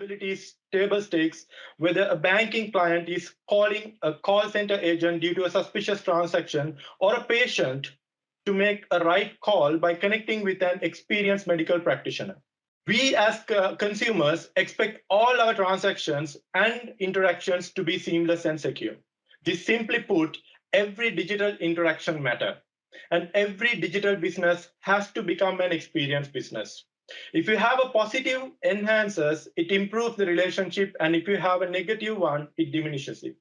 Abilities, table stakes, whether a banking client is calling a call center agent due to a suspicious transaction or a patient to make a right call by connecting with an experienced medical practitioner. We as consumers expect all our transactions and interactions to be seamless and secure. This simply put, every digital interaction matter and every digital business has to become an experience business. If you have a positive enhances, it improves the relationship, and if you have a negative one, it diminishes it.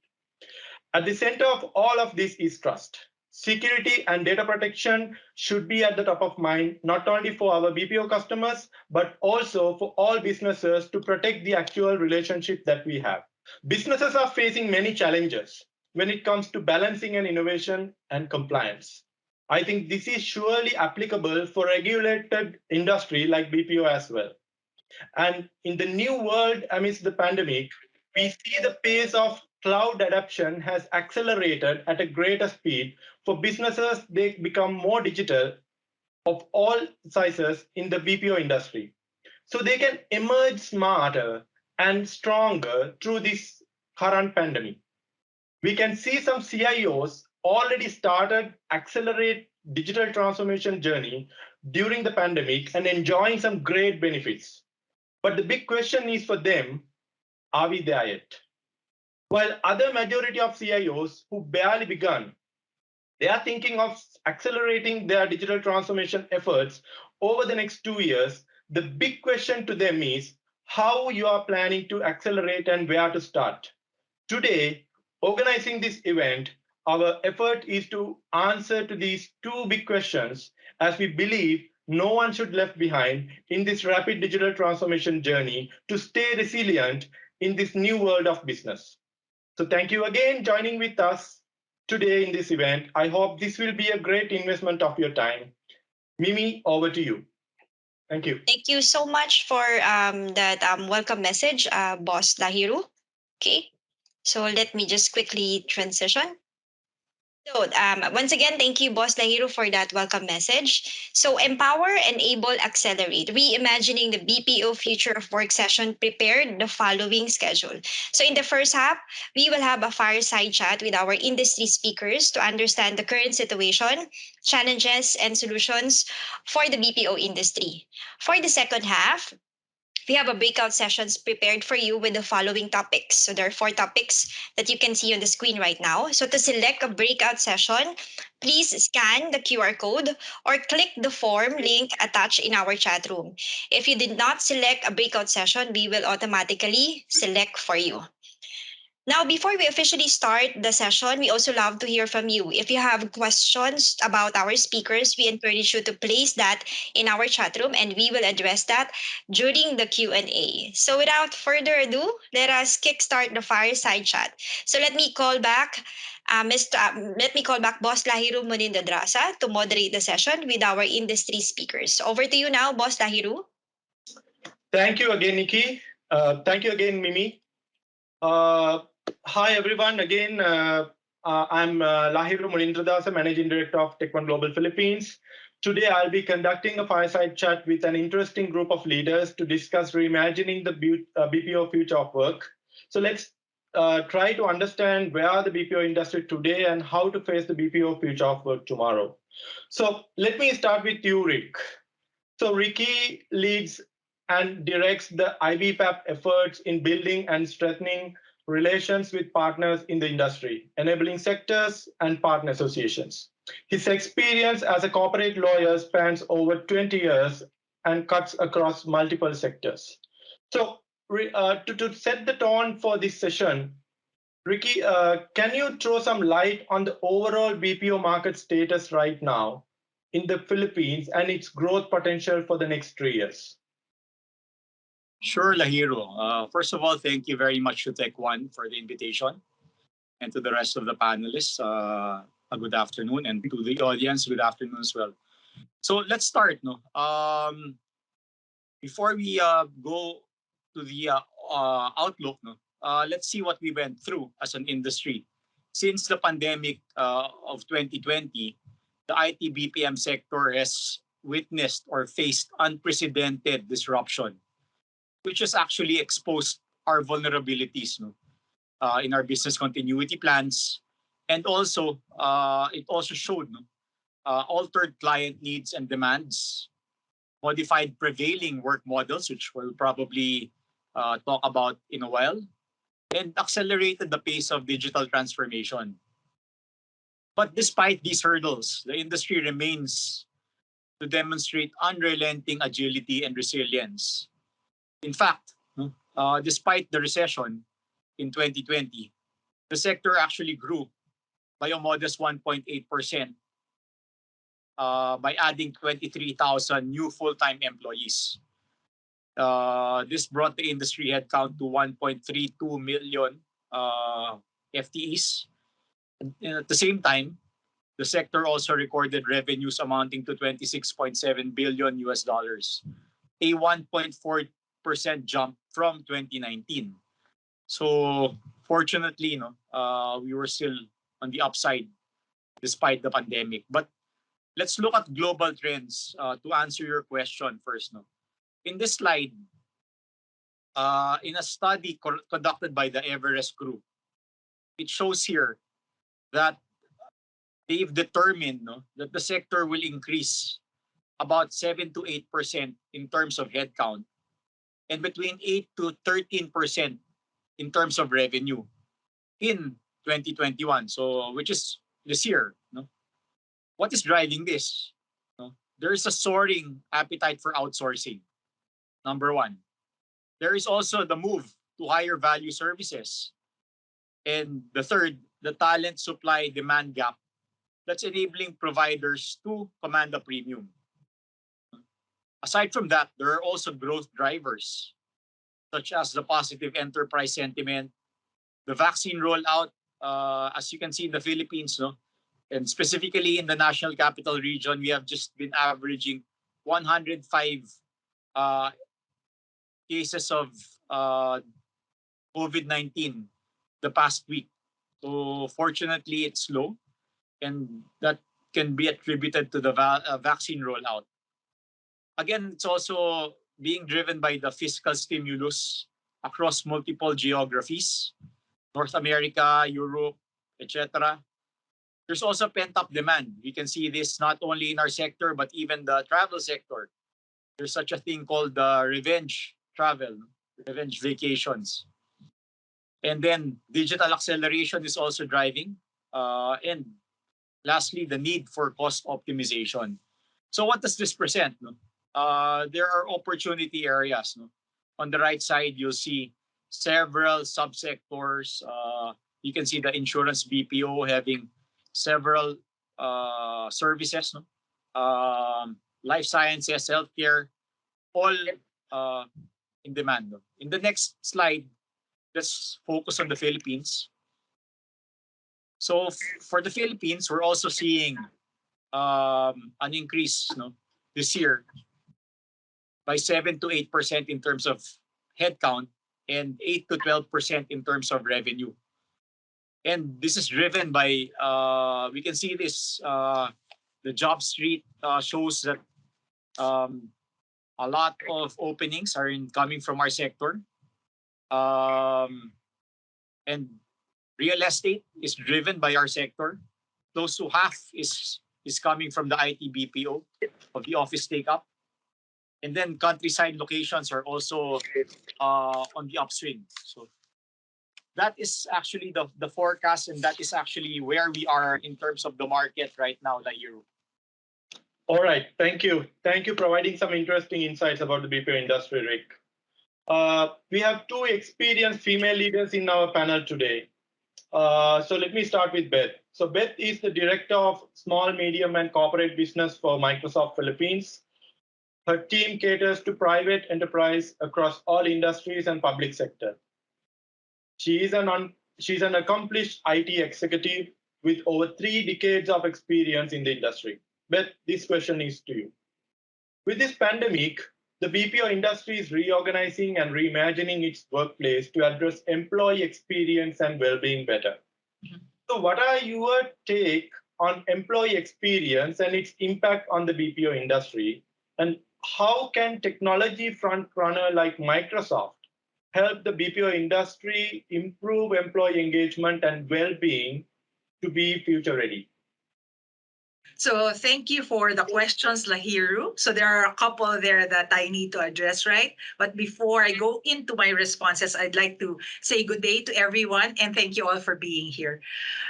At the center of all of this is trust. Security and data protection should be at the top of mind, not only for our BPO customers, but also for all businesses to protect the actual relationship that we have. Businesses are facing many challenges when it comes to balancing and innovation and compliance. I think this is surely applicable for regulated industry like BPO as well. And in the new world amidst the pandemic, we see the pace of cloud adoption has accelerated at a greater speed. For businesses, they become more digital of all sizes in the BPO industry. So they can emerge smarter and stronger through this current pandemic. We can see some CIOs already started accelerate digital transformation journey during the pandemic and enjoying some great benefits. But the big question is for them, are we there yet? While other majority of CIOs who barely begun, they are thinking of accelerating their digital transformation efforts over the next 2 years. The big question to them is how you are planning to accelerate and where to start. Today, organizing this event, our effort is to answer to these two big questions as we believe no one should left behind in this rapid digital transformation journey to stay resilient in this new world of business. So thank you again joining with us today in this event. I hope this will be a great investment of your time. Mimi, over to you. Thank you. Thank you so much for that welcome message, Boss Lahiru. Okay, so let me just quickly transition. So, once again, thank you, Boss Lahiro, for that welcome message. So, empower, enable, accelerate. Reimagining the BPO Future of Work session prepared the following schedule. So, in the first half, we will have a fireside chat with our industry speakers to understand the current situation, challenges, and solutions for the BPO industry. For the second half, we have a breakout sessions prepared for you with the following topics. So there are 4 topics that you can see on the screen right now. So to select a breakout session, please scan the QR code or click the form link attached in our chat room. If you did not select a breakout session, we will automatically select for you. Now, before we officially start the session, we also love to hear from you. If you have questions about our speakers, we encourage you to place that in our chat room and we will address that during the Q&A. So without further ado, let us kickstart the fireside chat. So let me call back Boss Lahiru Munindadrasa to moderate the session with our industry speakers. Over to you now, Boss Lahiru. Thank you again, Nikki. Thank you again, Mimi. Hi, everyone. Again, I'm Lahiru Munindradasa, Managing Director of Tech One Global Philippines. Today, I'll be conducting a fireside chat with an interesting group of leaders to discuss reimagining the BPO future of work. So let's try to understand where the BPO industry today and how to face the BPO future of work tomorrow. So let me start with you, Rick. So Ricky leads and directs the IBPAP efforts in building and strengthening relations with partners in the industry, enabling sectors and partner associations. His experience as a corporate lawyer spans over 20 years and cuts across multiple sectors. So to set the tone for this session, Ricky, can you throw some light on the overall BPO market status right now in the Philippines and its growth potential for the next 3 years? Sure, Lahiro. First of all, thank you very much to Tech One for the invitation, and to the rest of the panelists, a good afternoon, and to the audience, good afternoon as well. So let's start. No, before we go to the outlook, no, let's see what we went through as an industry since the pandemic of 2020. The IT BPM sector has witnessed or faced unprecedented disruption. which has actually exposed our vulnerabilities, no? In our business continuity plans. And also, it also showed, no? Altered client needs and demands, modified prevailing work models, which we'll probably talk about in a while, and accelerated the pace of digital transformation. But despite these hurdles, the industry remains to demonstrate unrelenting agility and resilience. In fact, despite the recession in 2020, the sector actually grew by a modest 1.8% by adding 23,000 new full-time employees. This brought the industry headcount to 1.32 million FTEs. And at the same time, the sector also recorded revenues amounting to 26.7 billion US dollars, a 1.4% jump from 2019. So fortunately, we were still on the upside despite the pandemic. But let's look at global trends to answer your question first. No? In this slide, in a study conducted by the Everest Group, it shows here that they've determined that the sector will increase about 7 to 8% in terms of headcount and between 8 to 13% in terms of revenue in 2021, so which is this year. No? What is driving this? No? There is a soaring appetite for outsourcing, number one. There is also the move to higher value services. And the third, the talent supply demand gap that's enabling providers to command a premium. Aside from that, there are also growth drivers, such as the positive enterprise sentiment, the vaccine rollout, as you can see in the Philippines, no? And specifically in the National Capital Region, we have just been averaging 105 cases of COVID-19 the past week. So fortunately, it's low, and that can be attributed to the vaccine rollout. Again, it's also being driven by the fiscal stimulus across multiple geographies, North America, Europe, etc. There's also pent-up demand. We can see this not only in our sector, but even the travel sector. There's such a thing called revenge travel, revenge vacations. And then digital acceleration is also driving. And lastly, the need for cost optimization. So what does this present? No? There are opportunity areas. No? On the right side, you'll see several subsectors. You can see the insurance BPO having several services. No? Life sciences, healthcare, all in demand. No? In the next slide, let's focus on the Philippines. So for the Philippines, we're also seeing an increase this year by 7 to 8% in terms of headcount and 8 to 12% in terms of revenue. And this is driven by, we can see this, the job street shows that a lot of openings are coming from our sector. And real estate is driven by our sector. Close to half is coming from the IT BPO of the office take-up. And then countryside locations are also on the upswing. So that is actually the forecast, and that is actually where we are in terms of the market right now, Lahiru. All right, thank you. Thank you for providing some interesting insights about the BPO industry, Rick. We have two experienced female leaders in our panel today. So let me start with Beth. So Beth is the Director of Small, Medium, and Corporate Business for Microsoft Philippines. Her team caters to private enterprise across all industries and public sector. She's an accomplished IT executive with over 3 decades of experience in the industry. Beth, this question is to you. With this pandemic, the BPO industry is reorganizing and reimagining its workplace to address employee experience and well-being better. Mm-hmm. So what are your take on employee experience and its impact on the BPO industry? And how can technology front runner like Microsoft help the BPO industry improve employee engagement and well-being to be future ready? So thank you for the questions, Lahiru. So there are a couple there that I need to address, right? But before I go into my responses, I'd like to say good day to everyone and thank you all for being here.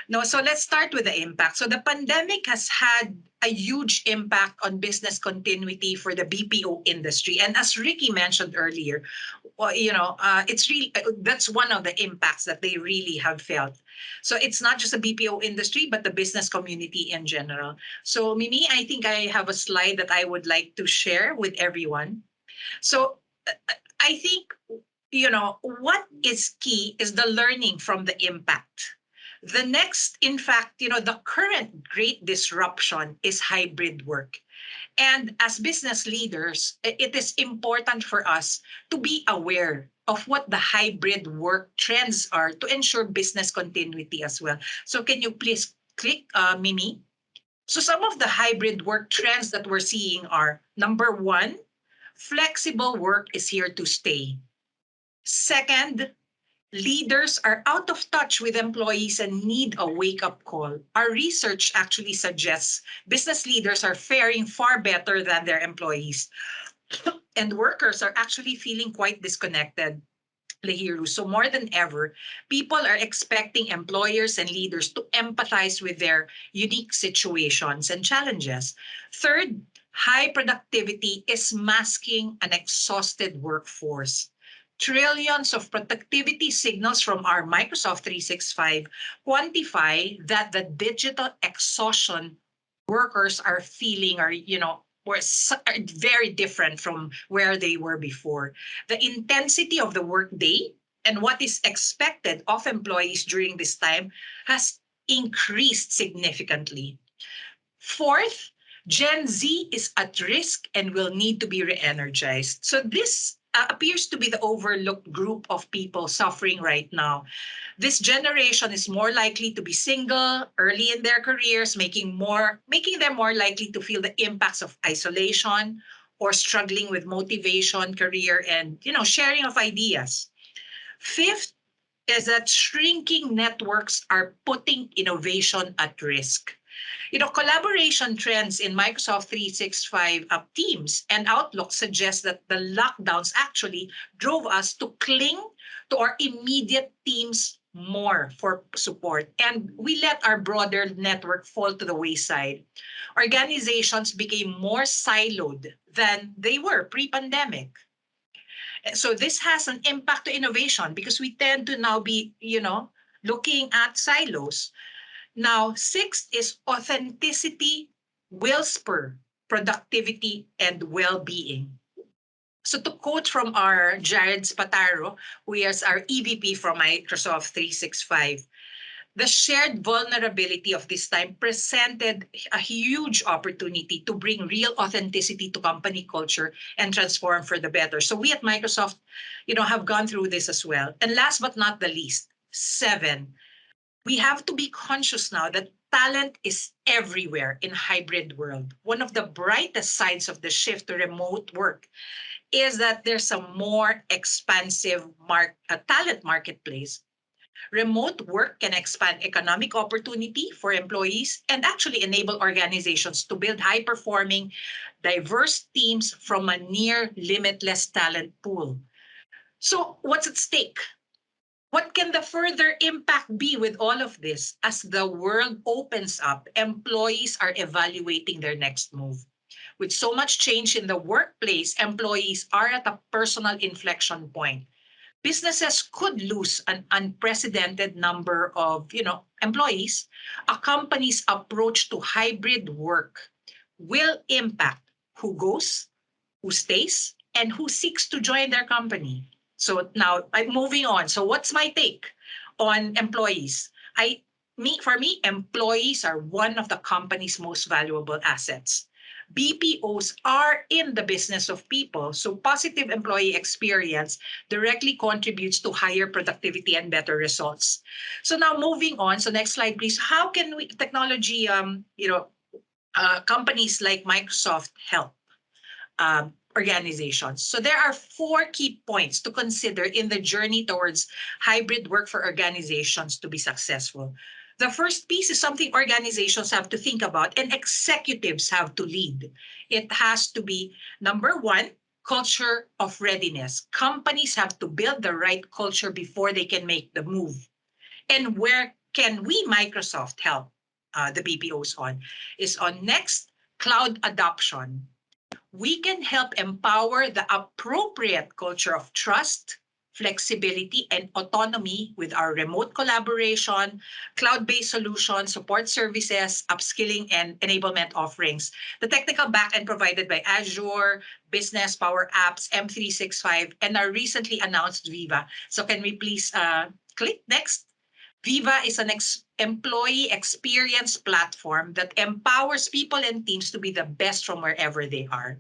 No, so let's start with the impact. So the pandemic has had a huge impact on business continuity for the BPO industry. And as Ricky mentioned earlier, well, it's really that's one of the impacts that they really have felt. So it's not just the BPO industry, but the business community in general. So Mimi, I think I have a slide that I would like to share with everyone. So I think what is key is the learning from the impact. The next, in fact, the current great disruption is hybrid work. And as business leaders, it is important for us to be aware of what the hybrid work trends are to ensure business continuity as well. So can you please click, Mimi? So some of the hybrid work trends that we're seeing are, number one, flexible work is here to stay. Second, leaders are out of touch with employees and need a wake up call. Our research actually suggests business leaders are faring far better than their employees, and workers are actually feeling quite disconnected. Lahiru. So more than ever, people are expecting employers and leaders to empathize with their unique situations and challenges. Third, high productivity is masking an exhausted workforce. Trillions of productivity signals from our Microsoft 365 quantify that the digital exhaustion workers are feeling are very different from where they were before. The intensity of the workday and what is expected of employees during this time has increased significantly. Fourth, Gen Z is at risk and will need to be re-energized. So this appears to be the overlooked group of people suffering right now. This generation is more likely to be single early in their careers, making them more likely to feel the impacts of isolation or struggling with motivation, career, and sharing of ideas. Fifth is that shrinking networks are putting innovation at risk. Collaboration trends in Microsoft 365 Teams and Outlook suggest that the lockdowns actually drove us to cling to our immediate teams more for support. And we let our broader network fall to the wayside. Organizations became more siloed than they were pre-pandemic. So this has an impact to innovation because we tend to now be, looking at silos. Now, sixth is authenticity will spur productivity and well-being. So to quote from our Jared Spataro, who is our EVP from Microsoft 365, the shared vulnerability of this time presented a huge opportunity to bring real authenticity to company culture and transform for the better. So we at Microsoft, have gone through this as well. And last but not the least, seven, we have to be conscious now that talent is everywhere in hybrid world. One of the brightest signs of the shift to remote work is that there's a more expansive talent marketplace. Remote work can expand economic opportunity for employees and actually enable organizations to build high-performing, diverse teams from a near limitless talent pool. So what's at stake? What can the further impact be with all of this? As the world opens up, employees are evaluating their next move. With so much change in the workplace, employees are at a personal inflection point. Businesses could lose an unprecedented number of, employees. A company's approach to hybrid work will impact who goes, who stays, and who seeks to join their company. So now I'm moving on. So what's my take on employees? For me, employees are one of the company's most valuable assets. BPOs are in the business of people, so positive employee experience directly contributes to higher productivity and better results. So now moving on. So next slide, please. How can technology, companies like Microsoft help? organizations. So there are 4 key points to consider in the journey towards hybrid work for organizations to be successful. The first piece is something organizations have to think about and executives have to lead. It has to be number 1, culture of readiness. Companies have to build the right culture before they can make the move. And where can we, Microsoft, help the BPOs on? Is on next, cloud adoption. We can help empower the appropriate culture of trust, flexibility, and autonomy with our remote collaboration, cloud-based solutions, support services, upskilling, and enablement offerings. The technical backend provided by Azure, Business, Power Apps, M365, and our recently announced Viva. So can we please click next? Viva is an employee experience platform that empowers people and teams to be the best from wherever they are.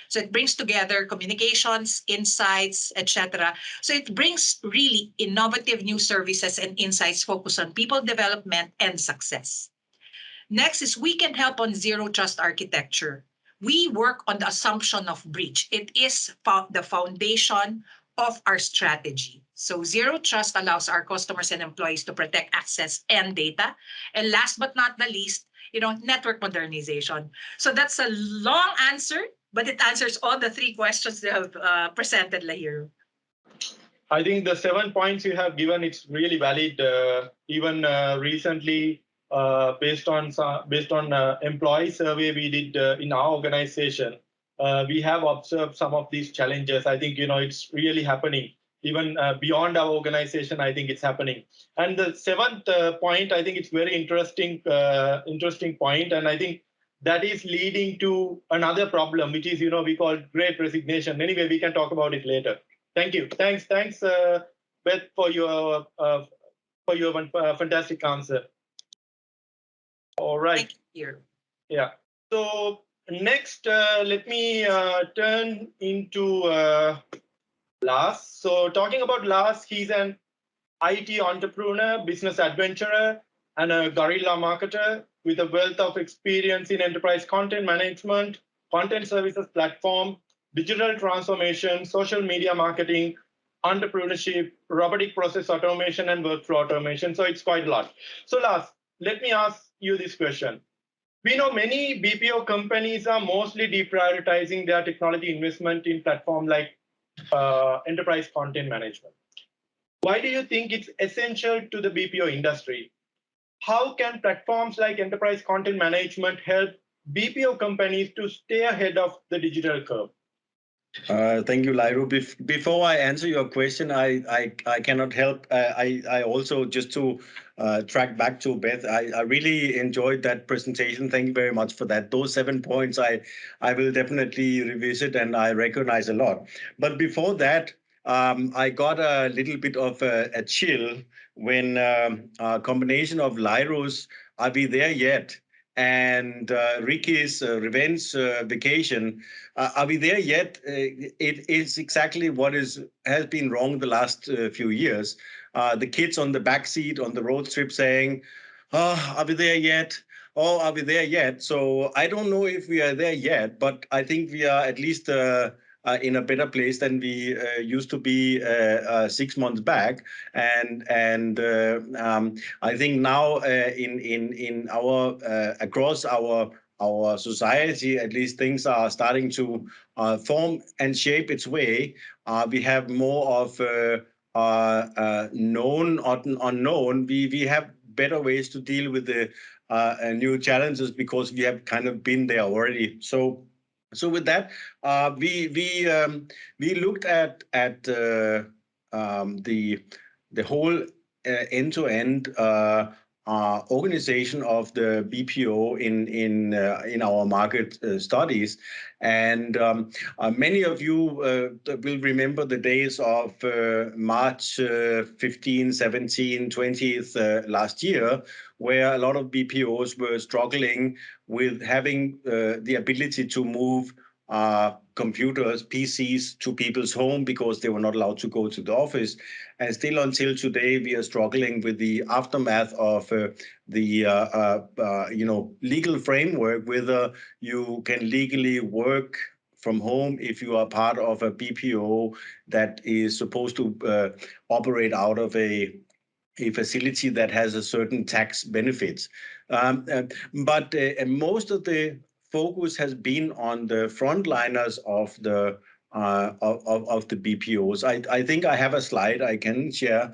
So it brings together communications, insights, etc. So it brings really innovative new services and insights focused on people development and success. Next is we can help on zero trust architecture. We work on the assumption of breach. It is the foundation of our strategy. So zero trust allows our customers and employees to protect access and data. And last but not the least, network modernization. So that's a long answer, but it answers all the 3 questions they have presented, Lahiro. I think the 7 points you have given, it's really valid. Even recently, based on employee survey we did in our organization, we have observed some of these challenges. I think it's really happening. Even beyond our organization, I think it's happening. And the 7th point, I think it's very interesting point, and I think that is leading to another problem, which is we call Great Resignation. Anyway, we can talk about it later. Thank you. Thanks, Beth, for your fantastic answer. All right. Thank you. Yeah. So next, let me turn into Lars. So talking about Lars, he's an IT entrepreneur, business adventurer, and a guerrilla marketer with a wealth of experience in enterprise content management, content services platform, digital transformation, social media marketing, entrepreneurship, robotic process automation, and workflow automation. So it's quite a lot. So Lars, let me ask you this question. We know many BPO companies are mostly deprioritizing their technology investment in platform like enterprise content management. Why do you think it's essential to the BPO industry? How can platforms like enterprise content management help BPO companies to stay ahead of the digital curve? Thank you, Lyro. Before I answer your question, I cannot help. I also, just to track back to Beth, I really enjoyed that presentation. Thank you very much for that. Those 7 points I will definitely revisit, and I recognize a lot. But before that, I got a little bit of a chill when a combination of Lyro's "Are We There Yet?" and Ricky's revenge vacation. Are we there yet? It is exactly what has been wrong the last few years. The kids on the back seat on the road trip saying, "Oh, are we there yet? Oh, are we there yet?" So I don't know if we are there yet, but I think we are at least in a better place than we used to be 6 months back. And I think now in our across our society, at least things are starting to form and shape its way. We have more of known or unknown. We have better ways to deal with the new challenges because we have kind of been there already. So with that, we looked at the whole end-to-end organization of the BPO in our market studies, and many of you will remember the days of March 15, 17, 20th last year, where a lot of BPOs were struggling with having the ability to move computers, PCs to people's home because they were not allowed to go to the office. And still until today, we are struggling with the aftermath of the legal framework, whether you can legally work from home if you are part of a BPO that is supposed to operate out of a facility that has a certain tax benefits. But most of the focus has been on the frontliners of the BPOs. I think I have a slide I can share.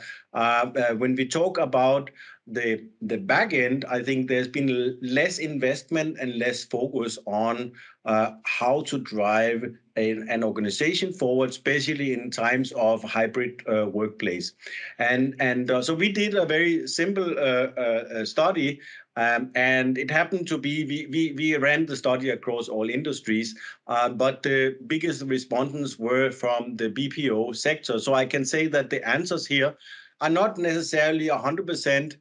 When we talk about the back end, I think there's been less investment and less focus on how to drive an organization forward, especially in times of hybrid workplace. So we did a very simple study, and it happened to be we ran the study across all industries, but the biggest respondents were from the BPO sector. So I can say that the answers here are not necessarily 100%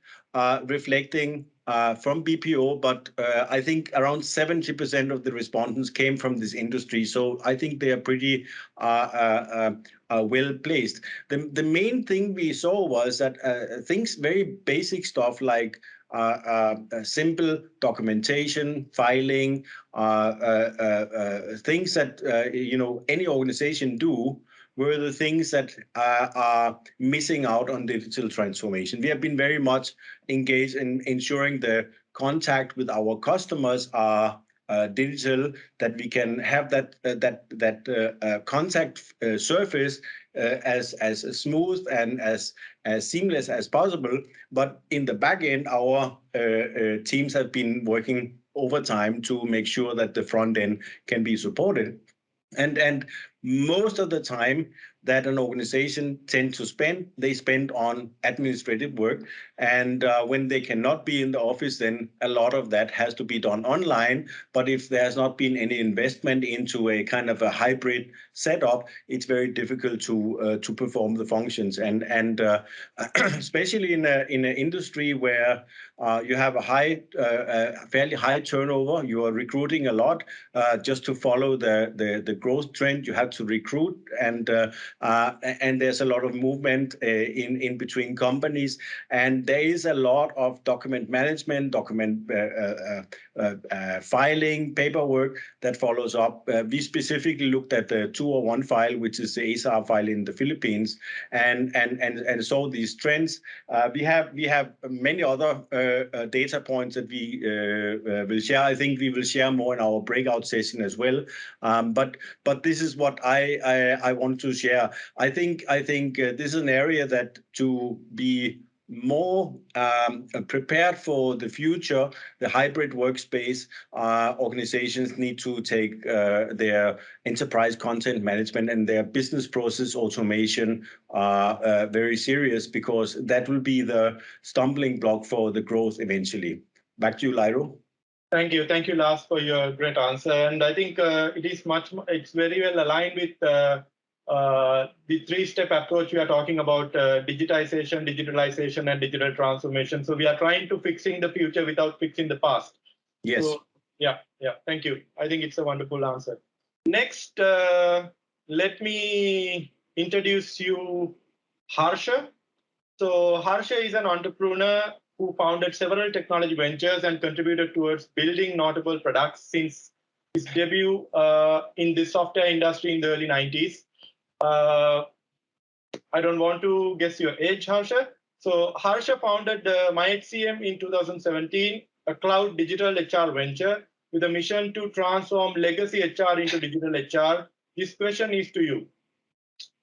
reflecting from BPO, but I think around 70% of the respondents came from this industry. So I think they are pretty well placed. The main thing we saw was that things, very basic stuff like simple documentation, filing, things that any organization do, were the things that are missing out on digital transformation. We have been very much engaged in ensuring the contact with our customers are digital, that we can have that contact surface as smooth and as seamless as possible. But in the back end, our teams have been working overtime to make sure that the front end can be supported. And most of the time that an organization tends to spend, they spend on administrative work. And when they cannot be in the office, then a lot of that has to be done online. But if there has not been any investment into a kind of a hybrid setup, it's very difficult to perform the functions. And especially in an industry where you have a fairly high turnover, you are recruiting a lot just to follow the growth trend. You have to recruit, and there's a lot of movement in between companies, and there is a lot of document management, document filing, paperwork that follows up. We specifically looked at the 201 file, which is the ASAR file in the Philippines, and saw these trends. We have many other data points that we will share. I think we will share more in our breakout session as well. But this is what I want to share. I think this is an area that, to be more prepared for the future, the hybrid workspace, organizations need to take their enterprise content management and their business process automation very serious, because that will be the stumbling block for the growth eventually. Back to you, Lyro. Thank you, Lars, for your great answer. And I think it's very well aligned with the three-step approach we are talking about: digitization, digitalization, and digital transformation. So we are trying to fixing the future without fixing the past. Yes. So, yeah. Thank you. I think it's a wonderful answer. Next, let me introduce you Harsha. So Harsha is an entrepreneur who founded several technology ventures and contributed towards building notable products since his debut in the software industry in the early 90s. I don't want to guess your age, Harsha. So Harsha founded MiHCM in 2017, a cloud digital HR venture with a mission to transform legacy HR into digital HR. This question is to you.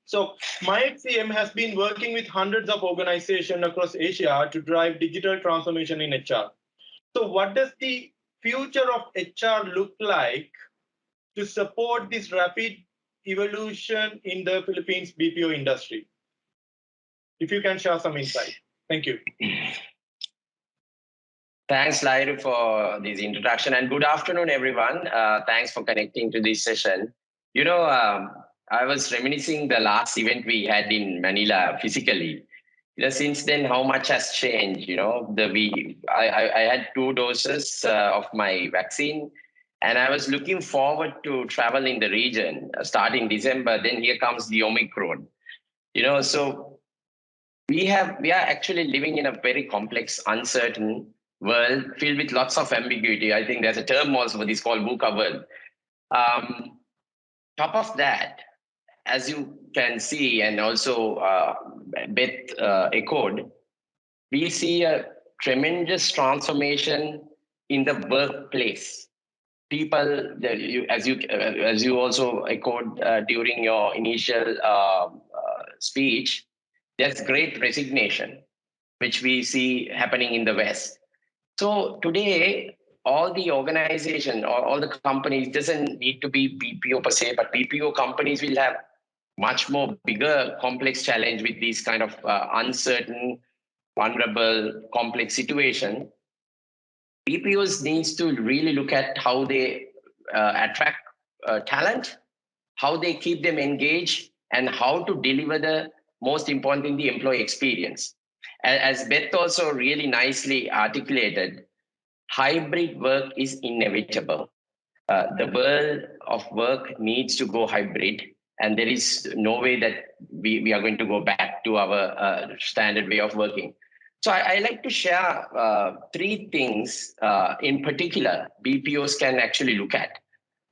So MiHCM has been working with hundreds of organizations across Asia to drive digital transformation in HR. So what does the future of HR look like to support this rapid evolution in the Philippines BPO industry? If you can share some insight. Thank you. Thanks, Lyro, for this introduction, and good afternoon, everyone. Thanks for connecting to this session. I was reminiscing the last event we had in Manila physically. Since then, how much has changed? I had 2 doses of my vaccine, and I was looking forward to travel in the region starting December. Then here comes the Omicron. So we are actually living in a very complex, uncertain world filled with lots of ambiguity. I think there's a term also for this called VUCA world. top of that, as you can see, and also Beth echoed, we see a tremendous transformation in the workplace. People, as you also echoed during your initial speech, there's great resignation, which we see happening in the West. So today, all the organization or all the companies doesn't need to be BPO per se, but BPO companies will have much more bigger, complex challenge with these kind of uncertain, vulnerable, complex situation. BPOs needs to really look at how they attract talent, how they keep them engaged, and how to deliver the most important thing, the employee experience. As Beth also really nicely articulated, hybrid work is inevitable. The world of work needs to go hybrid, and there is no way that we are going to go back to our standard way of working. So I like to share three things in particular BPOs can actually look at.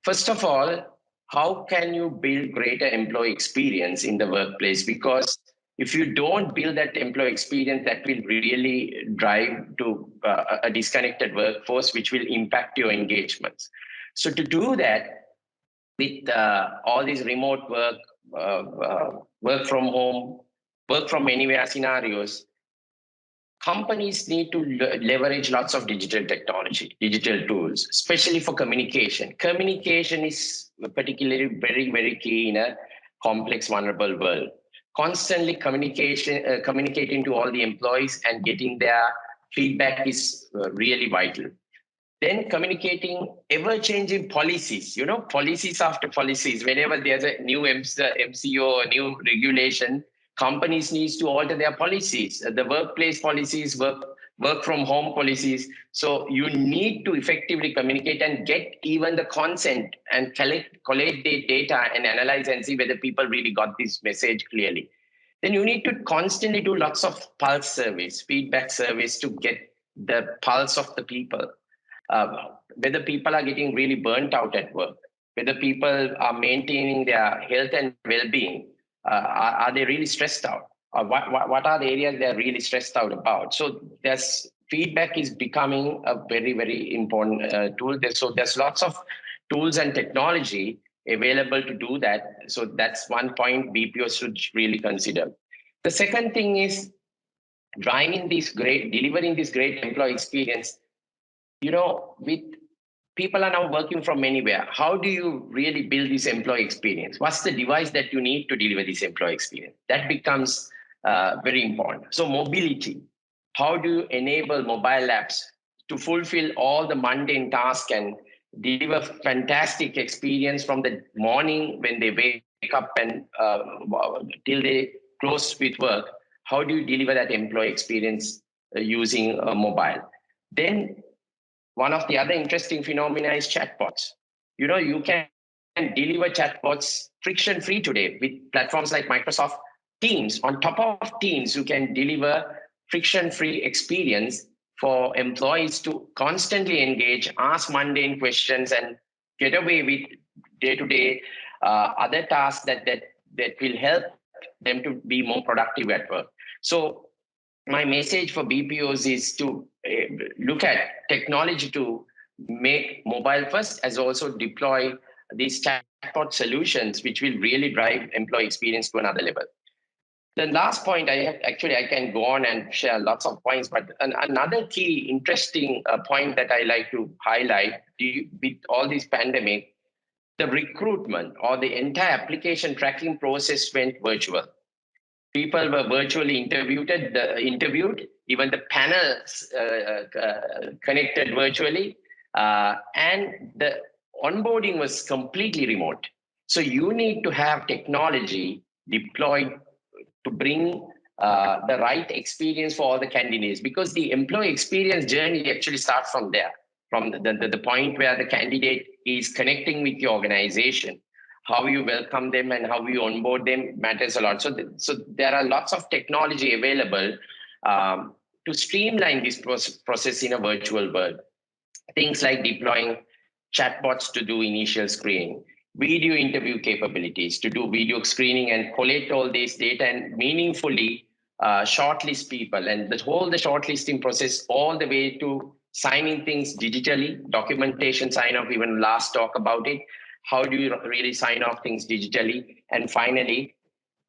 First of all, how can you build greater employee experience in the workplace? Because if you don't build that employee experience, that will really drive to a disconnected workforce, which will impact your engagements. So to do that, with all these remote work, work from home, work from anywhere scenarios, companies need to leverage lots of digital technology, digital tools, especially for communication. Communication is particularly very, very key in a complex, vulnerable world. Constantly communicating to all the employees and getting their feedback is really vital. Then communicating ever-changing policies, policies after policies. Whenever there's a new MCO or new regulation, companies needs to alter their policies, the workplace policies, work from home policies. So you need to effectively communicate and get even the consent and collect the data and analyze and see whether people really got this message clearly. Then you need to constantly do lots of pulse surveys, feedback surveys to get the pulse of the people. Whether people are getting really burnt out at work, whether people are maintaining their health and well-being, are they really stressed out? Or what are the areas they're really stressed out about? So feedback is becoming a very, very important tool. So there's lots of tools and technology available to do that. So that's one point BPO should really consider. The second thing is delivering this great employee experience. With people are now working from anywhere, how do you really build this employee experience? What's the device that you need to deliver this employee experience? That becomes very important. So mobility, how do you enable mobile apps to fulfill all the mundane tasks and deliver fantastic experience from the morning when they wake up and till they close with work? How do you deliver that employee experience using a mobile? Then one of the other interesting phenomena is chatbots. You can deliver chatbots friction-free today with platforms like Microsoft Teams. On top of Teams, you can deliver friction-free experience for employees to constantly engage, ask mundane questions, and get away with day-to-day other tasks that will help them to be more productive at work. So my message for BPOs is to look at technology to make mobile first, as also deploy these chatbot solutions, which will really drive employee experience to another level. The last point, I can go on and share lots of points, but another key interesting point that I like to highlight with all this pandemic, the recruitment or the entire application tracking process went virtual. People were virtually interviewed, even the panels connected virtually, and the onboarding was completely remote. So you need to have technology deployed to bring the right experience for all the candidates, because the employee experience journey actually starts from there, from the point where the candidate is connecting with the organization. How you welcome them and how you onboard them matters a lot. So there are lots of technology available to streamline this process in a virtual world. Things like deploying chatbots to do initial screening, video interview capabilities to do video screening and collect all this data and meaningfully shortlist people, and the shortlisting process all the way to signing things digitally, documentation sign off, even last talk about it. How do you really sign off things digitally? And finally,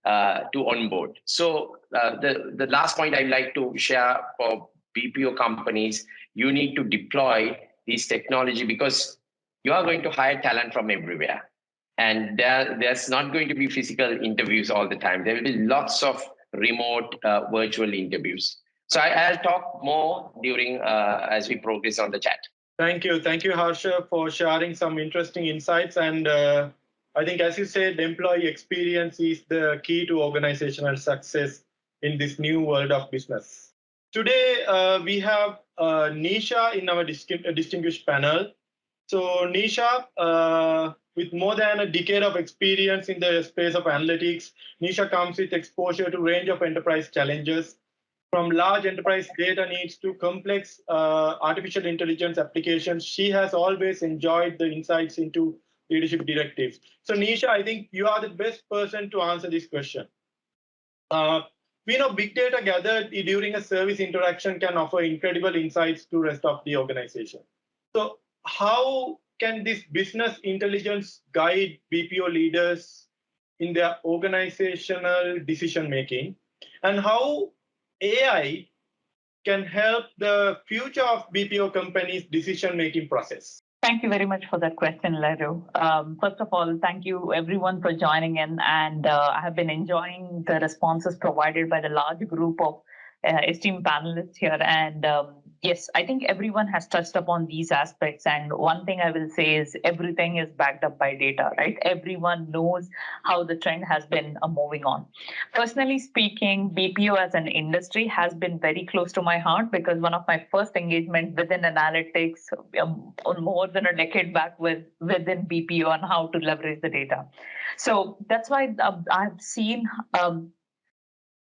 to onboard. So the last point I'd like to share for BPO companies, you need to deploy this technology because you are going to hire talent from everywhere. And there's not going to be physical interviews all the time. There will be lots of remote virtual interviews. So I'll talk more during as we progress on the chat. Thank you, Harsha, for sharing some interesting insights. And I think, as you said, employee experience is the key to organizational success in this new world of business. Today, we have Nisha in our distinguished panel. So Nisha, with more than a decade of experience in the space of analytics, Nisha comes with exposure to a range of enterprise challenges, from large enterprise data needs to complex artificial intelligence applications. She has always enjoyed the insights into leadership directives. So Nisha, I think you are the best person to answer this question. We know big data gathered during a service interaction can offer incredible insights to the rest of the organization. So how can this business intelligence guide BPO leaders in their organizational decision making, and how AI can help the future of BPO companies' decision-making process? Thank you very much for that question, Laro. First of all, thank you everyone for joining in, and I have been enjoying the responses provided by the large group of esteemed panelists here. And yes, I think everyone has touched upon these aspects. And one thing I will say is everything is backed up by data, right? Everyone knows how the trend has been moving on. Personally speaking, BPO as an industry has been very close to my heart because one of my first engagement within analytics more than a decade back within BPO on how to leverage the data. So that's why I've seen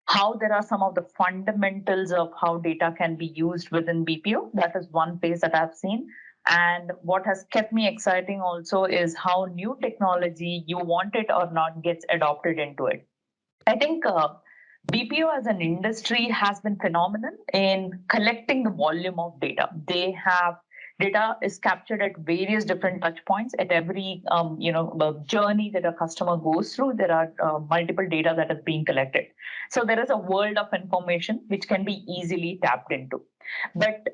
how there are some of the fundamentals of how data can be used within BPO. That is one phase that I've seen. And what has kept me exciting also is how new technology, you want it or not, gets adopted into it. I think BPO as an industry has been phenomenal in collecting the volume of data. Data is captured at various different touch points at every journey that a customer goes through. There are multiple data that is being collected. So there is a world of information which can be easily tapped into. But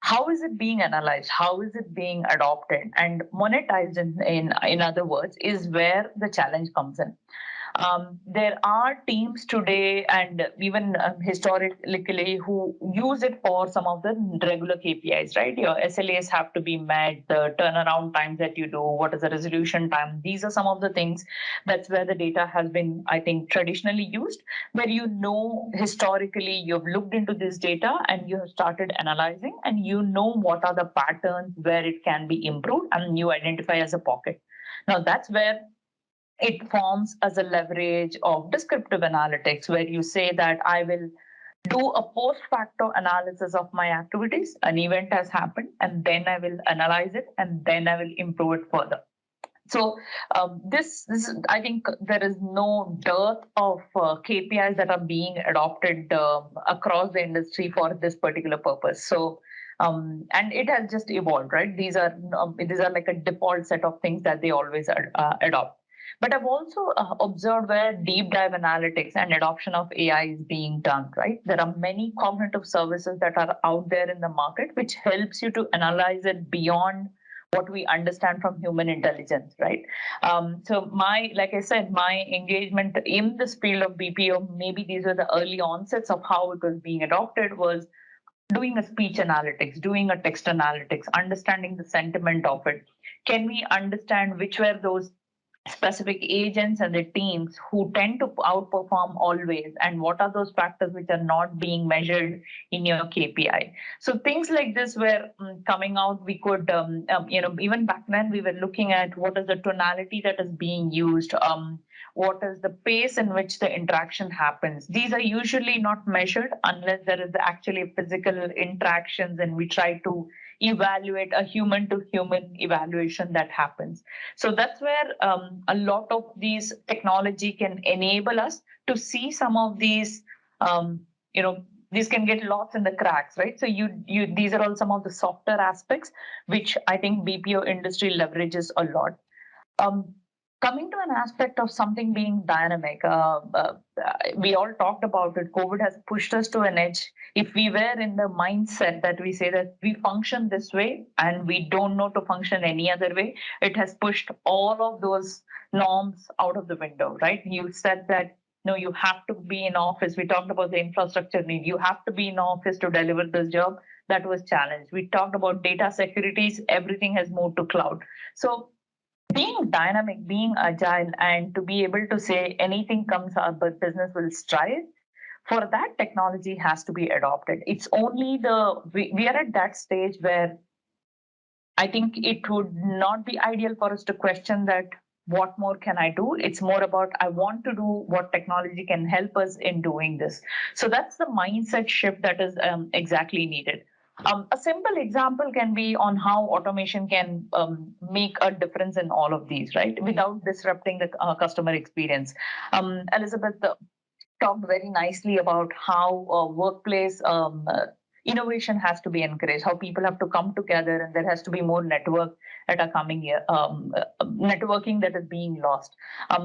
how is it being analyzed? How is it being adopted and monetized in other words, is where the challenge comes in. There are teams today and even historically who use it for some of the regular KPIs, right? Your SLAs have to be met, the turnaround times that you do, what is the resolution time? These are some of the things. That's where the data has been, I think, traditionally used, where historically you've looked into this data and you have started analyzing and you know what are the patterns where it can be improved and you identify as a pocket. Now that's where it forms as a leverage of descriptive analytics, where you say that I will do a post-facto analysis of my activities. An event has happened, and then I will analyze it, and then I will improve it further. So this I think there is no dearth of KPIs that are being adopted across the industry for this particular purpose. So and it has just evolved, right? These are like a default set of things that they always adopt. But I've also observed where deep dive analytics and adoption of AI is being done, right? There are many cognitive services that are out there in the market, which helps you to analyze it beyond what we understand from human intelligence, right? So like I said, my engagement in this field of BPO, maybe these were the early onsets of how it was being adopted, was doing a speech analytics, doing a text analytics, understanding the sentiment of it. Can we understand which were those specific agents and the teams who tend to outperform always, and what are those factors which are not being measured in your KPI? So things like this were coming out. We could, even back then we were looking at what is the tonality that is being used. what is the pace in which the interaction happens. These are usually not measured unless there is actually physical interactions and we try to evaluate a human to human evaluation that happens. So that's where a lot of these technology can enable us to see some of these, these can get lost in the cracks, right? So these are all some of the softer aspects which I think BPO industry leverages a lot. Coming to an aspect of something being dynamic, we all talked about it. COVID has pushed us to an edge. If we were in the mindset that we say that we function this way and we don't know to function any other way, it has pushed all of those norms out of the window, right? You said that no, you have to be in office. We talked about the infrastructure need. You have to be in office to deliver this job. That was challenged. We talked about data securities. Everything has moved to cloud. So being dynamic, being agile, and to be able to say anything comes up, but business will strive. For that, technology has to be adopted. It's only we are at that stage where I think it would not be ideal for us to question that what more can I do? It's more about I want to do what technology can help us in doing this. So that's the mindset shift that is exactly needed. A simple example can be on how automation can make a difference in all of these, right? Without disrupting the customer experience. Elizabeth talked very nicely about how workplace innovation has to be encouraged, how people have to come together, and there has to be more network that are coming here, networking that is being lost.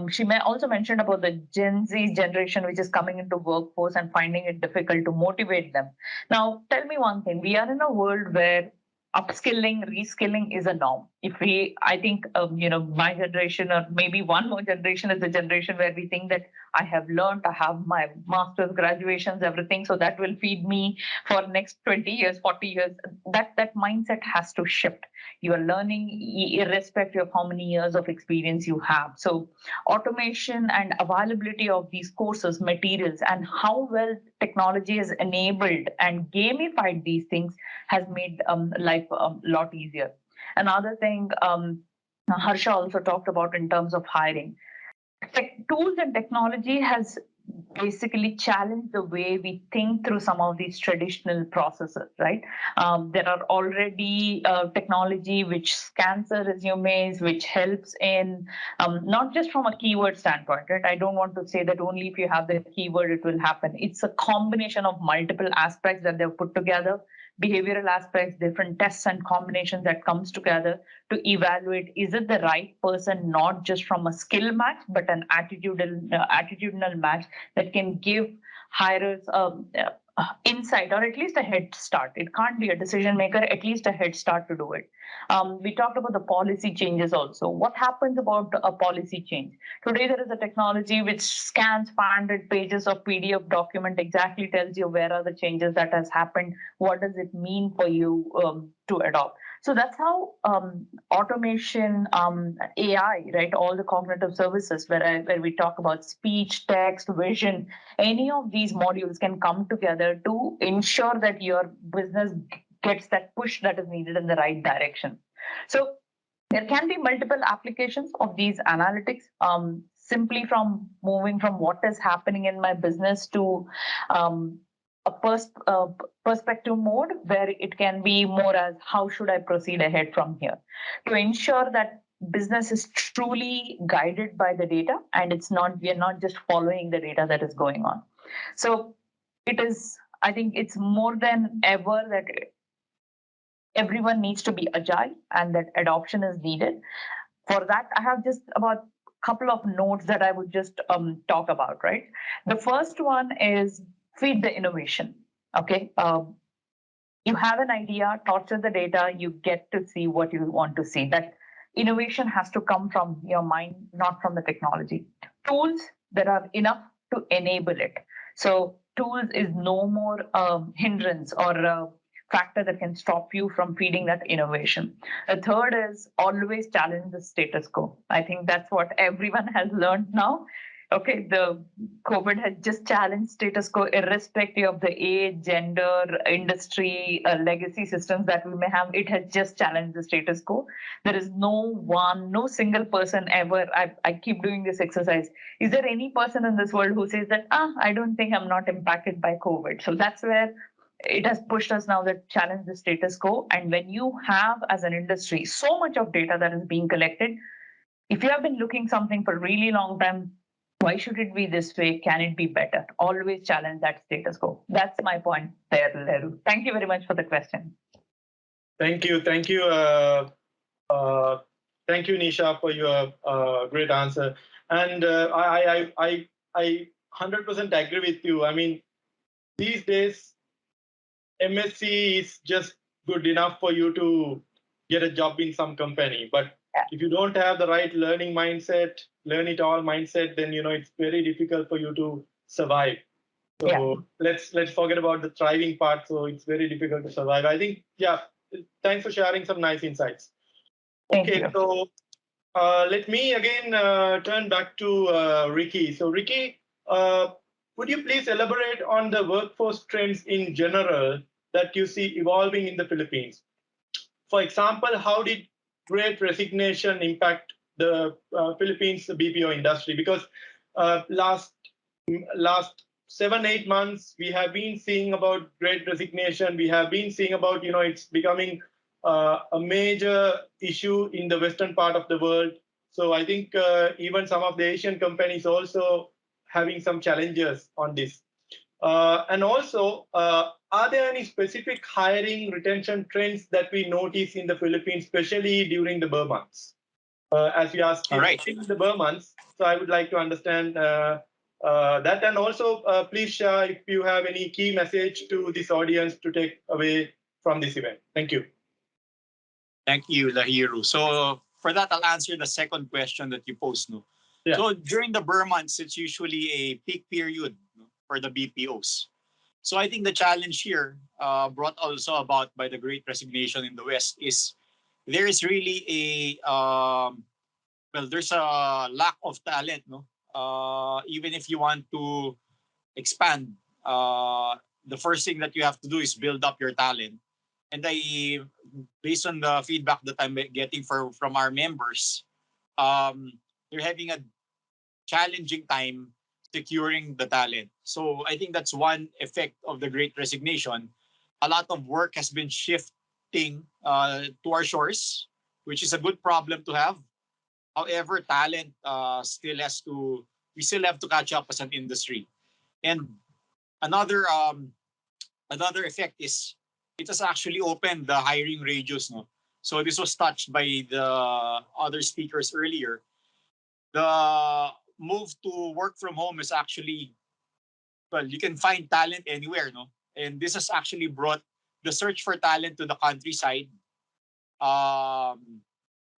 She may also mentioned about the Gen Z generation, which is coming into workforce and finding it difficult to motivate them. Now, tell me one thing: we are in a world where upskilling, reskilling is a norm. I think, my generation or maybe one more generation is the generation where we think that I have learned, I have my master's, graduations, everything. So that will feed me for next 20 years, 40 years. That mindset has to shift. You are learning irrespective of how many years of experience you have. So automation and availability of these courses, materials, and how well technology has enabled and gamified these things has made life a lot easier. Another thing Harsha also talked about in terms of hiring. Tools and technology has basically challenged the way we think through some of these traditional processes, right? There are already technology which scans the resumes, which helps in not just from a keyword standpoint, right? I don't want to say that only if you have the keyword it will happen. It's a combination of multiple aspects that they've put together, behavioral aspects, different tests and combinations that comes together to evaluate, is it the right person, not just from a skill match, but an attitudinal match that can give hirers insight or at least a head start. It can't be a decision maker, at least a head start to do it. We talked about the policy changes also. What happens about a policy change? Today, there is a technology which scans 500 pages of PDF document, exactly tells you where are the changes that has happened, what does it mean for you to adopt. So that's how automation, AI, right? All the cognitive services where we talk about speech, text, vision, any of these modules can come together to ensure that your business gets that push that is needed in the right direction. So there can be multiple applications of these analytics, simply from moving from what is happening in my business to a perspective mode where it can be more as how should I proceed ahead from here to ensure that business is truly guided by the data and we are not just following the data that is going on. So I think it's more than ever that everyone needs to be agile and that adoption is needed. For that, I have just about a couple of notes that I would just talk about, right? The first one is feed the innovation. Okay. You have an idea, torture the data, you get to see what you want to see. That innovation has to come from your mind, not from the technology. Tools that are enough to enable it. So tools is no more hindrance or a factor that can stop you from feeding that innovation. The third is always challenge the status quo. I think that's what everyone has learned now. Okay, the COVID has just challenged status quo irrespective of the age, gender, industry, legacy systems that we may have. It has just challenged the status quo. There is no single person ever. I keep doing this exercise. Is there any person in this world who says that, I don't think I'm not impacted by COVID? So that's where it has pushed us now that challenge the status quo. And when you have, as an industry, so much of data that is being collected, if you have been looking something for a really long time, why should it be this way? Can it be better? Always challenge that status quo. That's my point there, Leru. Thank you very much for the question. Thank you. Thank you, Nisha, for your great answer. And I 100% agree with you. I mean, these days, MSc is just good enough for you to get a job in some company. But if you don't have the right learning mindset, learn it all mindset, then it's very difficult for you to survive. So let's forget about the thriving part. So it's very difficult to survive. I think, thanks for sharing some nice insights. Okay, so let me again turn back to Ricky. So Ricky, would you please elaborate on the workforce trends in general that you see evolving in the Philippines? For example, how did Great Resignation impact the Philippines BPO industry? Because last 7-8 months, we have been seeing about Great Resignation. We have been seeing about it's becoming a major issue in the western part of the world. So I think even some of the Asian companies also having some challenges on this. And also, are there any specific hiring retention trends that we notice in the Philippines, especially during the Burr months? As we are still in the Burr months, so I would like to understand that. And also, please share if you have any key message to this audience to take away from this event. Thank you. Thank you, Lahiru. So for that, I'll answer the second question that you posed. No? Yeah. So during the Burr months, it's usually a peak period for the BPOs. So I think the challenge here, brought also about by the Great Resignation in the West, is there is really there's a lack of talent. No, even if you want to expand, the first thing that you have to do is build up your talent. And based on the feedback that I'm getting from our members, they're having a challenging time securing the talent. So I think that's one effect of the Great Resignation. A lot of work has been shifting to our shores, which is a good problem to have. However, talent we still have to catch up as an industry. And another effect is it has actually opened the hiring radius. No? So this was touched by the other speakers earlier. The move to work from home is actually, you can find talent anywhere, no? And this has actually brought the search for talent to the countryside,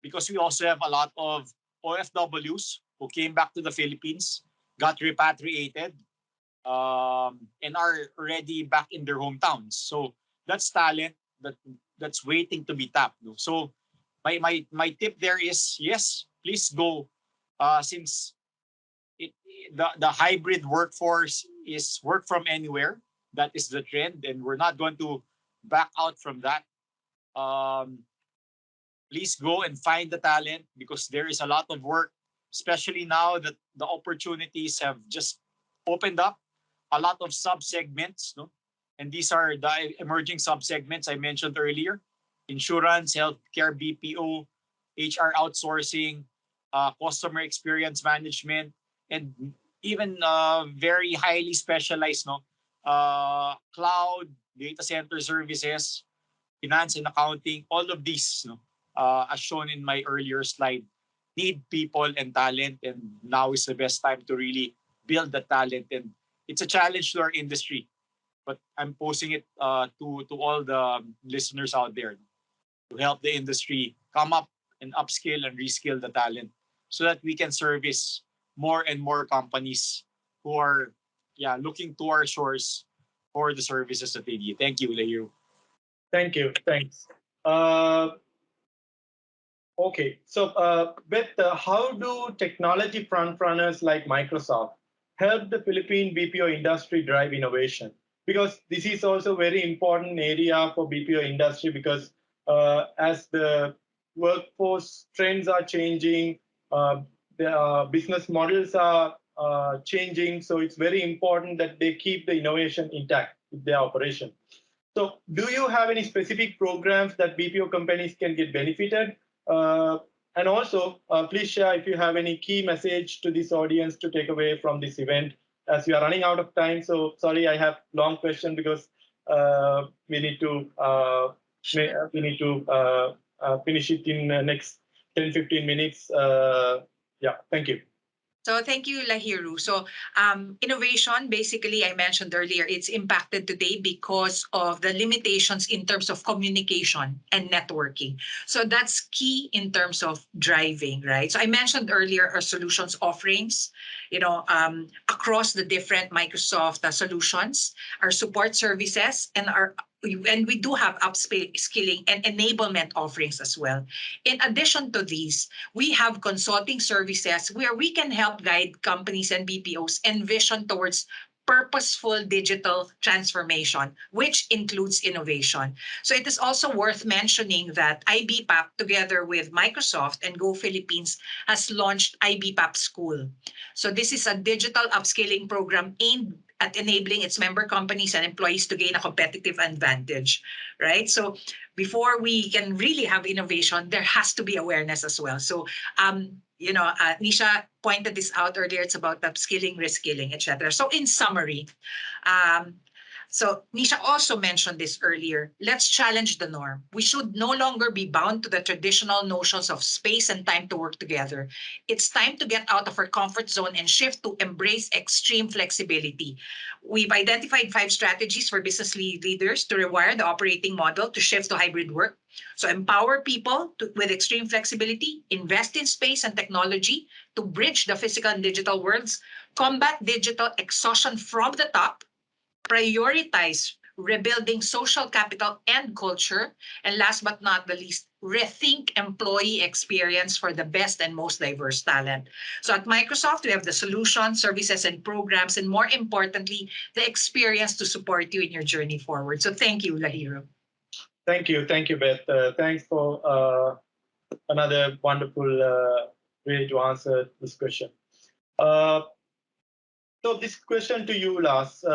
because we also have a lot of OFWs who came back to the Philippines, got repatriated, and are already back in their hometowns. So that's talent that's waiting to be tapped. No? So my tip there is, yes, please go, since the hybrid workforce is work from anywhere. That is the trend, and we're not going to back out from that. Please go and find the talent, because there is a lot of work, especially now that the opportunities have just opened up. A lot of sub-segments, no? And these are the emerging sub-segments I mentioned earlier: insurance, healthcare, BPO, HR outsourcing, customer experience management, and even very highly specialized, cloud, data center services, finance and accounting. All of these, as shown in my earlier slide, need people and talent, and now is the best time to really build the talent. And it's a challenge to our industry, but I'm posing it to all the listeners out there to help the industry come up and upskill and reskill the talent, so that we can service more and more companies who are looking to our shores for the services that they need. Thank you, Lahiru. Thank you. Thanks. Okay, so Beth, how do technology front runners like Microsoft help the Philippine BPO industry drive innovation? Because this is also a very important area for BPO industry because as the workforce trends are changing, the business models are changing, so it's very important that they keep the innovation intact with their operation. So, do you have any specific programs that BPO companies can get benefited? And also, please share if you have any key message to this audience to take away from this event. As we are running out of time, so sorry, I have long question because we need to finish it in next 10-15 minutes. Yeah, thank you. So thank you, Lahiru. So innovation, basically, I mentioned earlier, it's impacted today because of the limitations in terms of communication and networking. So that's key in terms of driving, right? So I mentioned earlier our solutions offerings, across the different Microsoft solutions, our support services, and we do have upskilling and enablement offerings as well. In addition to these, we have consulting services where we can help guide companies and BPOs envision towards purposeful digital transformation, which includes innovation. So it is also worth mentioning that IBPAP, together with Microsoft and Go Philippines, has launched IBPAP School. So this is a digital upskilling program aimed at enabling its member companies and employees to gain a competitive advantage, right? So before we can really have innovation, there has to be awareness as well. So, Nisha pointed this out earlier. It's about upskilling, reskilling, etc. So in summary, so Nisha also mentioned this earlier. Let's challenge the norm. We should no longer be bound to the traditional notions of space and time to work together. It's time to get out of our comfort zone and shift to embrace extreme flexibility. We've identified 5 strategies for business leaders to rewire the operating model to shift to hybrid work. So empower people with extreme flexibility, invest in space and technology to bridge the physical and digital worlds, combat digital exhaustion from the top, prioritize rebuilding social capital and culture, and last but not the least, rethink employee experience for the best and most diverse talent. So at Microsoft, we have the solutions, services, and programs, and more importantly, the experience to support you in your journey forward. So thank you, Lahiru. Thank you, Beth. Thanks for another wonderful way to answer this question. So this question to you, Lars.